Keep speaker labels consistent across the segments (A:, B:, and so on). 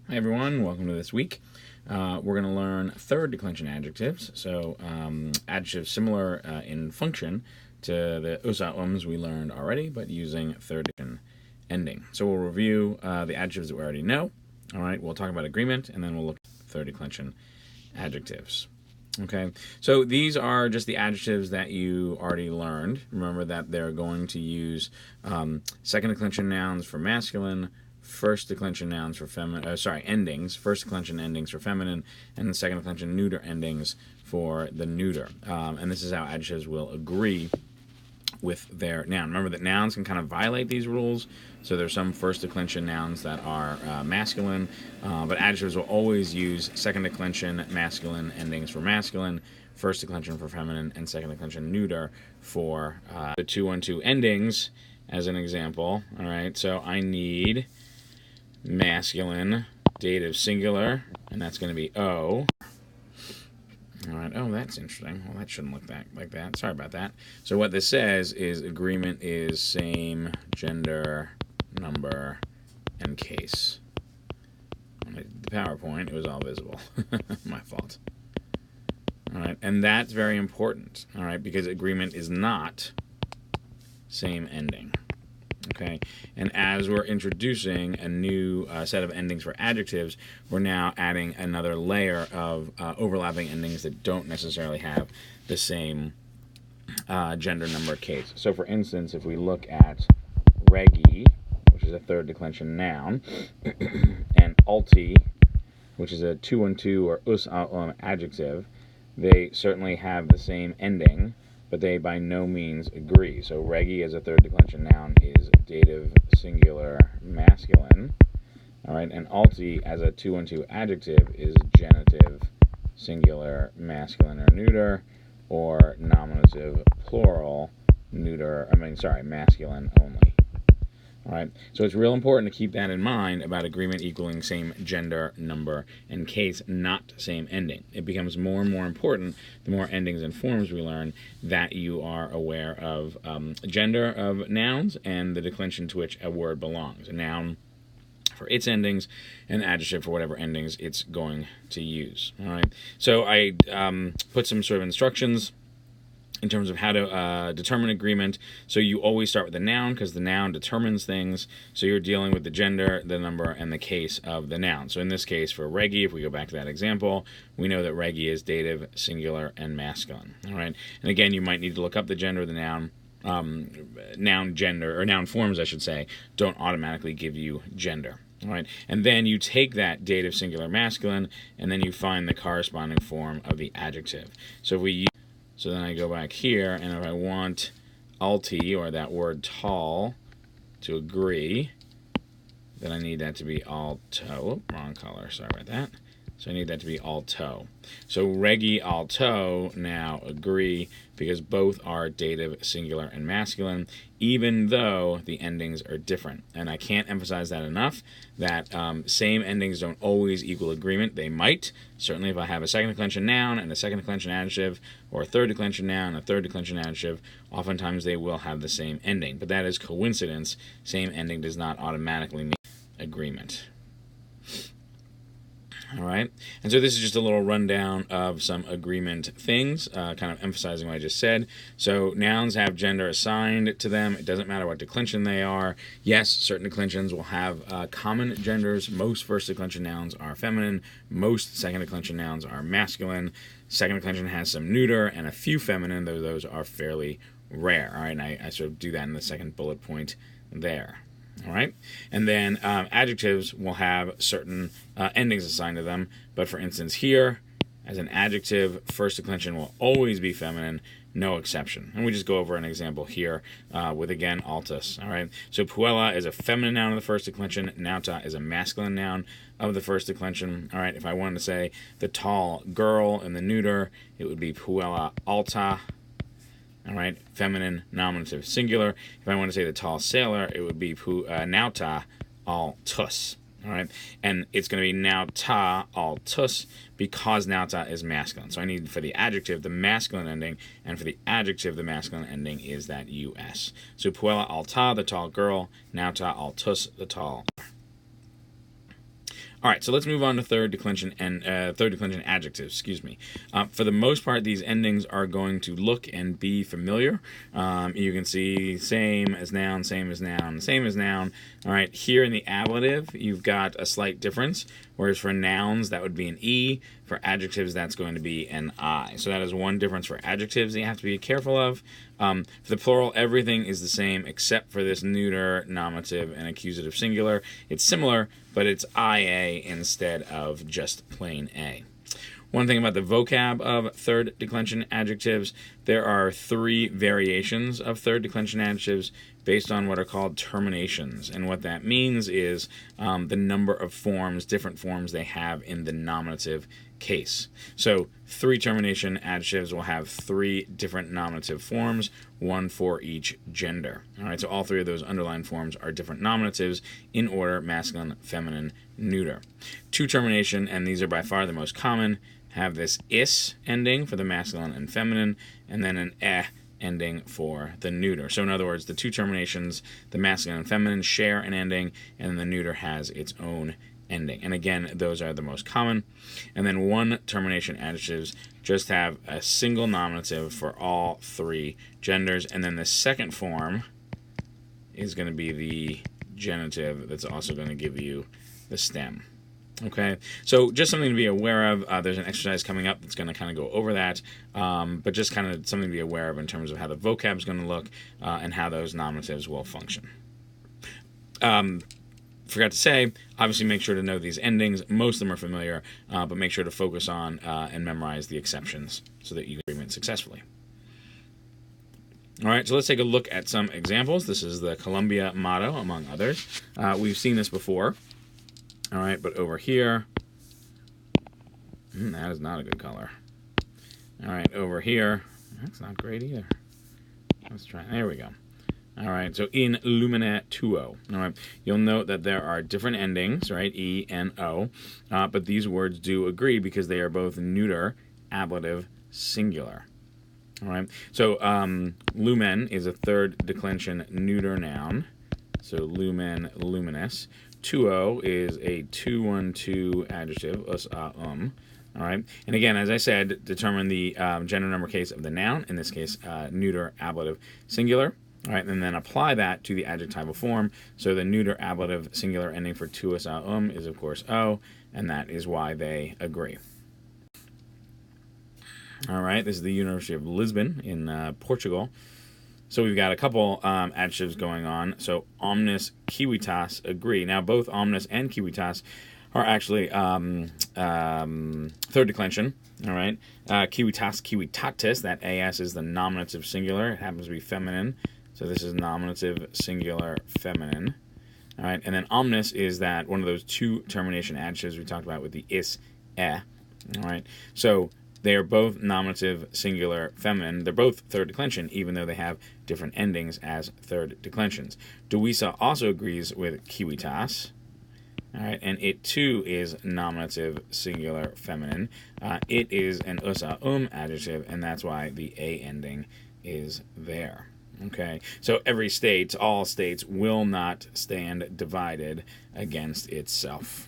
A: Hi everyone, welcome to this week. We're going to learn third declension adjectives. So adjectives similar in function to the us we learned already, but using third declension ending. So we'll review the adjectives that we already know. All right, we'll talk about agreement, and then we'll look at third declension adjectives. Okay, so these are just the adjectives that you already learned. Remember that they're going to use second declension nouns for masculine, first declension nouns for feminine, endings, first declension endings for feminine, and second declension neuter endings for the neuter. And this is how adjectives will agree with their noun. Remember that nouns can kind of violate these rules. So there's some first declension nouns that are masculine, but adjectives will always use second declension masculine endings for masculine, first declension for feminine, and second declension neuter for the 2-1-2 endings as an example. All right, so I need masculine, dative singular, and that's going to be O. All right, oh, that's interesting. Well, that shouldn't look like that. Sorry about that. So what this says is agreement is same, gender, number, and case. When I did the PowerPoint, it was all visible. My fault. All right, and that's very important, all right, because agreement is not same ending. Okay, and as we're introducing a new set of endings for adjectives, we're now adding another layer of overlapping endings that don't necessarily have the same gender, number, case. So for instance, if we look at reggie, which is a third declension noun, and alti, which is a 2-1-2 or us adjective, they certainly have the same ending, but they by no means agree. So reggie as a third declension noun is dative singular masculine, all right, and alti as a 2-1-2 adjective is genitive singular masculine or neuter, or nominative plural masculine only. All right, so it's real important to keep that in mind about agreement equaling same gender, number, and case, not same ending. It becomes more and more important the more endings and forms we learn that you are aware of gender of nouns and the declension to which a word belongs. A noun for its endings, and adjective for whatever endings it's going to use. All right, so I put some sort of instructions in terms of how to determine agreement. So you always start with the noun because the noun determines things. So you're dealing with the gender, the number, and the case of the noun. So in this case, for reggie, if we go back to that example, we know that reggie is dative, singular, and masculine. All right, and again, you might need to look up the gender of the noun. Noun gender, or noun forms, I should say, don't automatically give you gender. All right, and then you take that dative, singular, masculine, and then you find the corresponding form of the adjective. So then I go back here, and if I want alti, or that word tall, to agree, then I need that to be alto. Wrong color, sorry about that. So I need that to be alto. So reggie, alto now agree because both are dative, singular, and masculine, even though the endings are different. And I can't emphasize that enough, that same endings don't always equal agreement. They might. Certainly if I have a second declension noun and a second declension adjective, or a third declension noun and a third declension adjective, oftentimes they will have the same ending. But that is coincidence. Same ending does not automatically mean agreement. All right, and so this is just a little rundown of some agreement things, kind of emphasizing what I just said. So nouns have gender assigned to them. It doesn't matter what declension they are. Yes, certain declensions will have common genders. Most first declension nouns are feminine. Most second declension nouns are masculine. Second declension has some neuter and a few feminine, though those are fairly rare. All right, and I sort of do that in the second bullet point there. All right, and then adjectives will have certain endings assigned to them. But for instance, here, as an adjective, first declension will always be feminine, no exception. And we just go over an example here with, again, altus. All right, so puella is a feminine noun of the first declension. Nauta is a masculine noun of the first declension. All right, if I wanted to say the tall girl in the neuter, it would be puella alta. All right, feminine, nominative, singular. If I want to say the tall sailor, it would be nauta altus. All right, and it's going to be nauta altus because nauta is masculine. So I need for the adjective the masculine ending, and for the adjective the masculine ending is that us. So puella alta, the tall girl, nauta altus, the tall. All right, so let's move on to third declension adjectives. Excuse me. For the most part, these endings are going to look and be familiar. You can see same as noun, same as noun, same as noun. All right, here in the ablative, you've got a slight difference. Whereas for nouns, that would be an E. For adjectives, that's going to be an I. So that is one difference for adjectives that you have to be careful of. For the plural, everything is the same except for this neuter, nominative, and accusative singular. It's similar, but it's IA instead of just plain A. One thing about the vocab of third declension adjectives, there are 3 variations of third declension adjectives based on what are called terminations. And what that means is the number of forms, different forms they have in the nominative case. So 3 termination adjectives will have 3 different nominative forms, 1 for each gender. All right, so all 3 of those underlined forms are different nominatives in order: masculine, feminine, neuter. 2 termination, and these are by far the most common, have this is ending for the masculine and feminine, and then an ending for the neuter. So in other words, the 2 terminations, the masculine and feminine, share an ending, and the neuter has its own ending. And again, those are the most common. And then 1 termination adjectives just have a single nominative for all 3 genders, and then the second form is going to be the genitive that's also going to give you the stem. Okay, so just something to be aware of. There's an exercise coming up that's going to kind of go over that, but just kind of something to be aware of in terms of how the vocab is going to look and how those nominatives will function. Forgot to say, obviously make sure to know these endings. Most of them are familiar, but make sure to focus on and memorize the exceptions so that you can agreement successfully. All right, so let's take a look at some examples. This is the Columbia motto, among others. We've seen this before. All right, but over here, that is not a good color. All right, over here, that's not great either. Let's try, there we go. All right, so in lumine tuo. All right, you'll note that there are different endings, right, E and O, but these words do agree because they are both neuter, ablative, singular. All right, so lumen is a third declension neuter noun, so lumen, luminous. Tuo is a 2-1-2 adjective, all right, and again, as I said, determine the gender number case of the noun, in this case, neuter, ablative, singular. All right, and then apply that to the adjectival form. So the neuter, ablative, singular ending for tuus is, of course, O, and that is why they agree. All right, this is the University of Lisbon in Portugal. So we've got a couple adjectives going on. So omnis, civitas agree. Now both omnis and civitas are actually third declension. All right, civitas, civitatis. That as is the nominative singular. It happens to be feminine. So this is nominative singular feminine. All right, and then omnis is that one of those 2 termination adjectives we talked about with the is, All right, so they are both nominative singular feminine. They're both third declension, even though they have different endings as third declensions. Duisa also agrees with civitas. All right, and it too is nominative singular feminine. It is an usa adjective, and that's why the A ending is there. Okay, so every state, all states will not stand divided against itself.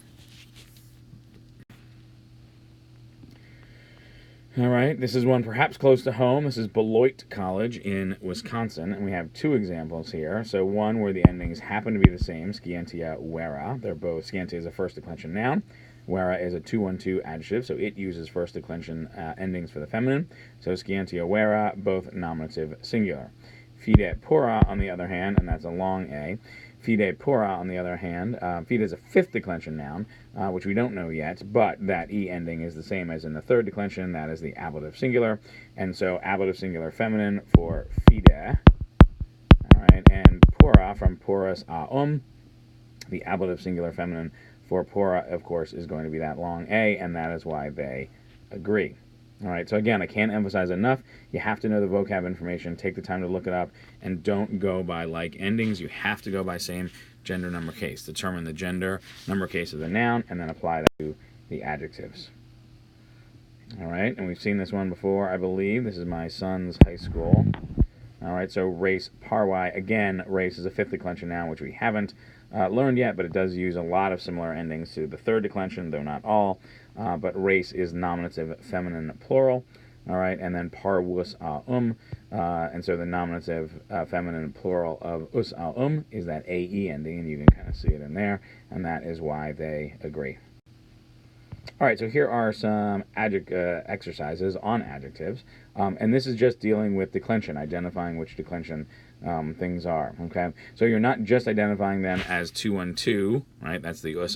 A: All right, this is one perhaps close to home. This is Beloit College in Wisconsin, and we have 2 examples here. So one where the endings happen to be the same, scientia, vera. They're both, scientia is a first declension noun. Vera is a 2-1-2 adjective, so it uses first declension endings for the feminine. So scientia, vera, both nominative singular. Fide pura, on the other hand, and that's a long A. Fide pura, on the other hand, fide is a 5th declension noun, which we don't know yet, but that E ending is the same as in the 3rd declension. That is the ablative singular, and so ablative singular feminine for fide. All right, and pura from porus the ablative singular feminine for pura, of course, is going to be that long A, and that is why they agree. All right, so again, I can't emphasize enough, you have to know the vocab information, take the time to look it up, and don't go by like endings. You have to go by same gender number case. Determine the gender number case of the noun, and then apply that to the adjectives. All right, and we've seen this one before, I believe. This is my son's high school. All right, so race parwai. Again, race is a 5th declension noun, which we haven't learned yet, but it does use a lot of similar endings to the third declension, though not all. But race is nominative feminine plural. All right, and then par wus and so the nominative feminine plural of us is that ae ending, and you can kind of see it in there, and that is why they agree. All right, so here are some exercises on adjectives, and this is just dealing with declension, identifying which declension things are. Okay, so you're not just identifying them as 2-1-2, right? That's the us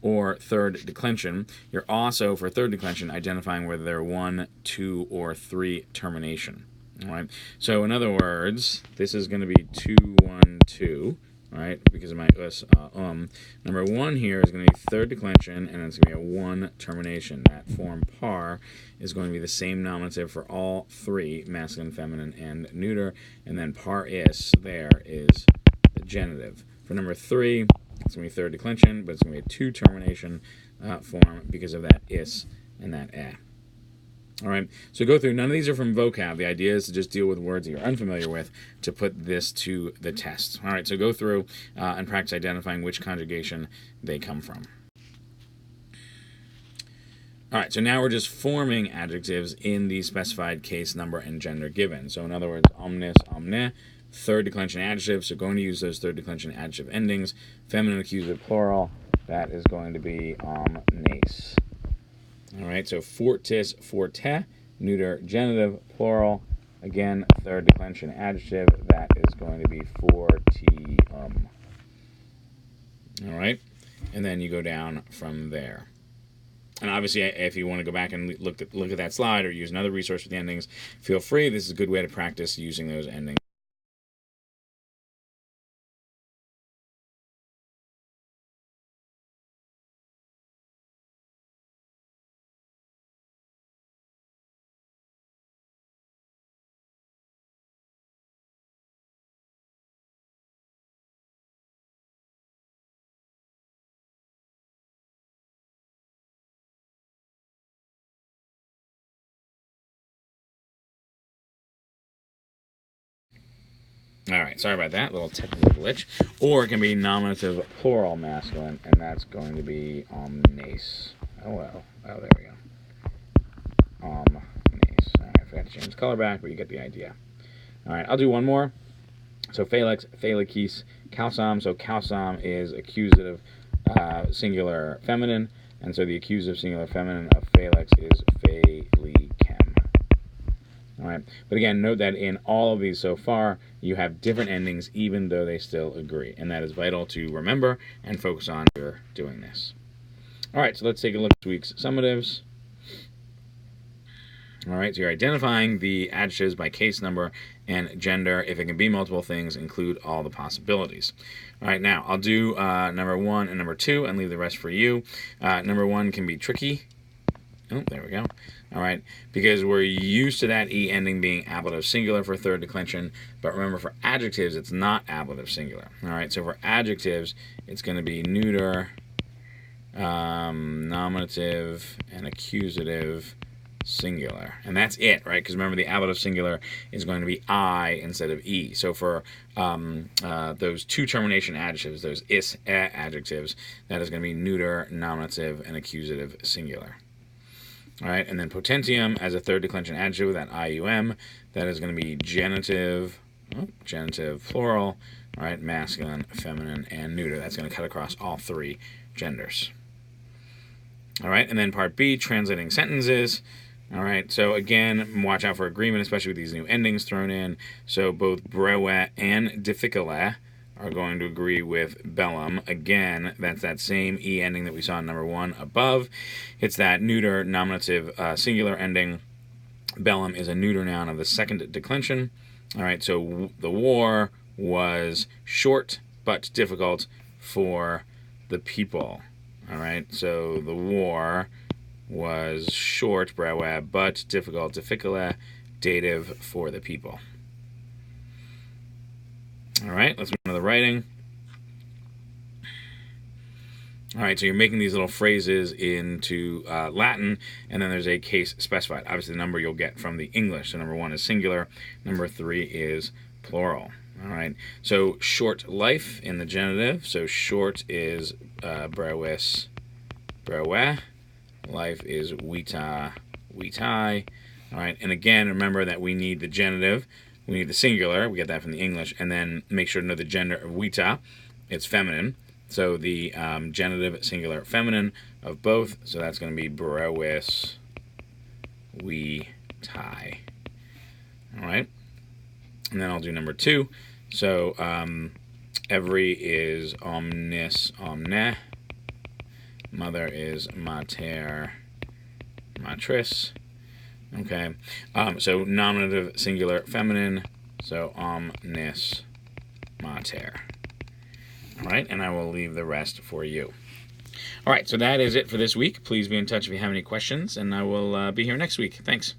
A: or third declension. You're also, for third declension, identifying whether they're 1, 2, or 3 termination. All right. So in other words, this is going to be 2-1-2. Right, because of my us, Number 1 here is going to be third declension, and it's going to be a 1 termination. That form par is going to be the same nominative for all 3, masculine, feminine, and neuter, and then par is there is the genitive. For number 3, it's going to be third declension, but it's going to be a 2 termination form because of that is and that eh. All right, so go through. None of these are from vocab. The idea is to just deal with words that you're unfamiliar with to put this to the test. All right, so go through and practice identifying which conjugation they come from. All right, so now we're just forming adjectives in the specified case, number, and gender given. So in other words, omnis, omne, third declension adjective. So going to use those third declension adjective endings. Feminine accusative plural, that is going to be omnes. All right, so fortis, forte, neuter genitive, plural. Again, third declension adjective, that is going to be fortium. All right, and then you go down from there. And obviously, if you want to go back and look at that slide or use another resource for the endings, feel free. This is a good way to practice using those endings. All right, sorry about that, little technical glitch. Or it can be nominative plural masculine, and that's going to be omnes. Oh, well. Oh, there we go. Omnes. All right, I forgot to change the color back, but you get the idea. All right, I'll do one more. So Felix, Felix, Calsam. So Calsam is accusative singular feminine, and so the accusative singular feminine of Felix is Felicem. All right, but again, note that in all of these so far, you have different endings, even though they still agree, and that is vital to remember and focus on when you're doing this. All right, so let's take a look at this week's summatives. All right, so you're identifying the adjectives by case number and gender. If it can be multiple things, include all the possibilities. All right, now I'll do number 1 and number 2 and leave the rest for you. Number 1 can be tricky. Oh, there we go. All right, because we're used to that E ending being ablative singular for third declension, but remember for adjectives, it's not ablative singular. All right, so for adjectives, it's going to be neuter, nominative, and accusative singular. And that's it, right? Because remember, the ablative singular is going to be I instead of E. So for those 2 termination adjectives, those is, adjectives, that is going to be neuter, nominative, and accusative singular. All right, and then potentium as a third declension adjective with that IUM, that is going to be genitive, genitive plural, all right, masculine, feminine, and neuter. That's going to cut across all 3 genders. All right, and then part B, translating sentences. All right, so again, watch out for agreement, especially with these new endings thrown in. So both brewe and difficile are going to agree with bellum. Again, that's that same E ending that we saw in number 1 above. It's that neuter nominative singular ending. Bellum is a neuter noun of the second declension. All right, so the war was short but difficult for the people. All right, so the war was short, brewe, but difficult, difficile, dative for the people. All right, let's move on to the writing. All right, so you're making these little phrases into Latin, and then there's a case specified. Obviously, the number you'll get from the English. So number 1 is singular, number 3 is plural. All right. So short life in the genitive. So short is brewis, brewe. Life is wita, witai. All right. And again, remember that we need the genitive. We need the singular. We get that from the English. And then make sure to know the gender of wita. It's feminine. So the genitive, singular, feminine of both. So that's going to be brewis, witai. All right. And then I'll do number 2. So every is omnis, omne. Mother is mater, matris. Okay. So nominative, singular, feminine. So omnis, mater. All right. And I will leave the rest for you. All right. So that is it for this week. Please be in touch if you have any questions, and I will be here next week. Thanks.